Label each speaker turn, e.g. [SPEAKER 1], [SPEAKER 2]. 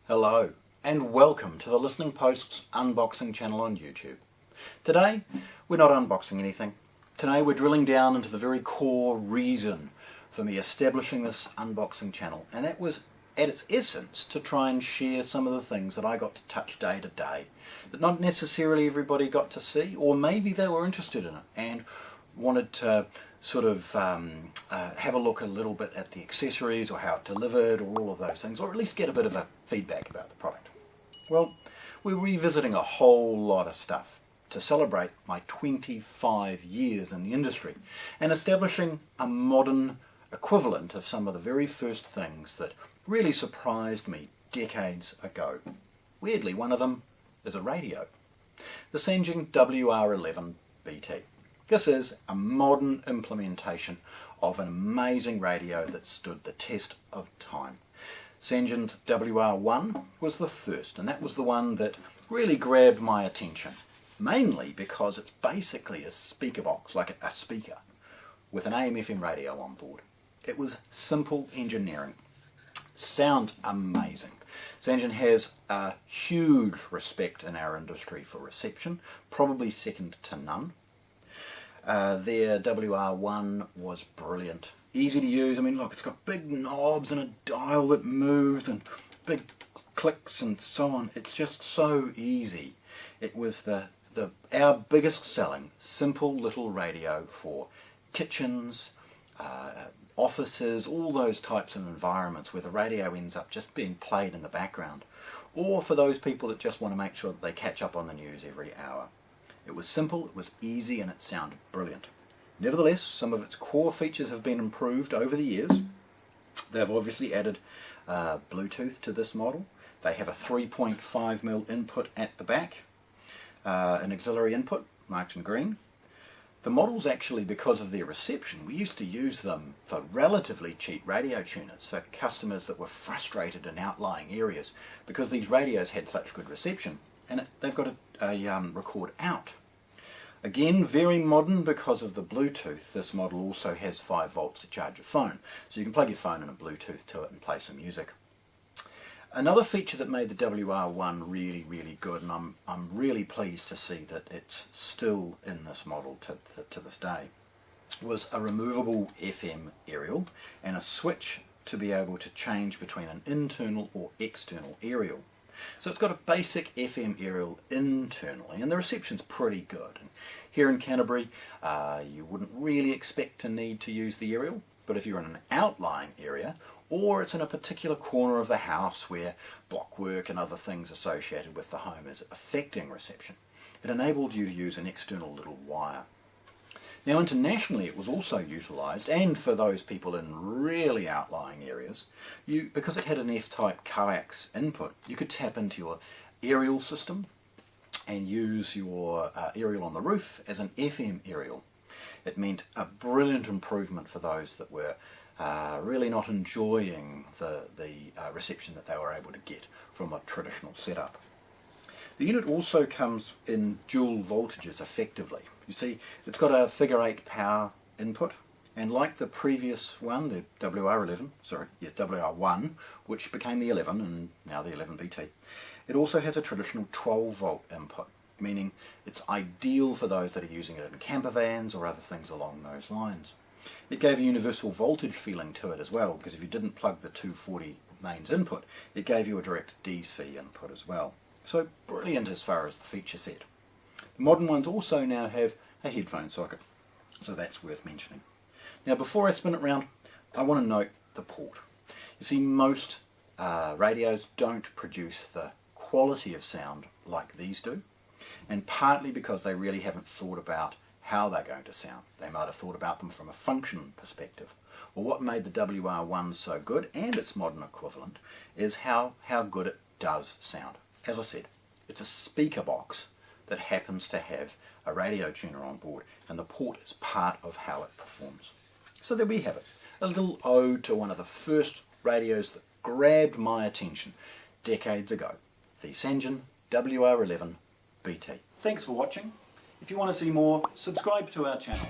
[SPEAKER 1] Hello and welcome to the Listening Post's unboxing channel on YouTube. Today we're not unboxing anything. Today we're drilling down into the very core reason for me establishing this unboxing channel, and that was at its essence to try and share some of the things that I got to touch day to day that not necessarily everybody got to see, or maybe they were interested in it and wanted to sort of have a look a little bit at the accessories or how it delivered or all of those things, or at least get a bit of a feedback about the product. Well, we're revisiting a whole lot of stuff to celebrate my 25 years in the industry and establishing a modern equivalent of some of the very first things that really surprised me decades ago. Weirdly, one of them is a radio. The Sangean WR11BT. This is a modern implementation of an amazing radio that stood the test of time. Sangean's WR1 was the first, and that was the one that really grabbed my attention, mainly because it's basically a speaker box, like a speaker, with an AM/FM radio on board. It was simple engineering. Sounds amazing. Sangean has a huge respect in our industry for reception, probably second to none. Their WR1 was brilliant. Easy to use. I mean, look, it's got big knobs and a dial that moves and big clicks and so on. It's just so easy. It was our biggest selling simple little radio for kitchens, offices, all those types of environments where the radio ends up just being played in the background, or for those people that just want to make sure that they catch up on the news every hour. It was simple, it was easy, and it sounded brilliant. Nevertheless, some of its core features have been improved over the years. They've obviously added Bluetooth to this model. They have a 3.5mm input at the back, an auxiliary input marked in green. The models actually, because of their reception, we used to use them for relatively cheap radio tuners for customers that were frustrated in outlying areas because these radios had such good reception, and they've got a record out. Again, very modern because of the Bluetooth. This model also has 5 volts to charge your phone, so you can plug your phone and a Bluetooth to it and play some music. Another feature that made the WR1 really, really good, and I'm really pleased to see that it's still in this model to this day, was a removable FM aerial and a switch to be able to change between an internal or external aerial. So it's got a basic FM aerial internally, and the reception's pretty good. And here in Canterbury, you wouldn't really expect to need to use the aerial, but if you're in an outlying area, or it's in a particular corner of the house where blockwork and other things associated with the home is affecting reception, it enabled you to use an external little wire. Now internationally it was also utilised, and for those people in really outlying areas, because it had an F-type coax input, you could tap into your aerial system and use your aerial on the roof as an FM aerial. It meant a brilliant improvement for those that were really not enjoying the reception that they were able to get from a traditional setup. The unit also comes in dual voltages effectively. You see, it's got a figure 8 power input, and like the previous one, the WR1, which became the 11 and now the 11BT, it also has a traditional 12 volt input, meaning it's ideal for those that are using it in camper vans or other things along those lines. It gave a universal voltage feeling to it as well, because if you didn't plug the 240 mains input, it gave you a direct DC input as well. So brilliant as far as the feature set. The modern ones also now have a headphone socket, so that's worth mentioning. Now before I spin it round, I want to note the port. You see, most radios don't produce the quality of sound like these do, and partly because they really haven't thought about how they're going to sound. They might have thought about them from a function perspective. Well, what made the WR1 so good, and its modern equivalent, is how good it does sound. As I said, it's a speaker box that happens to have a radio tuner on board, and the port is part of how it performs. So there we have it, a little ode to one of the first radios that grabbed my attention decades ago, the Sangean WR11BT. Thanks for watching. If you want to see more, subscribe to our channel.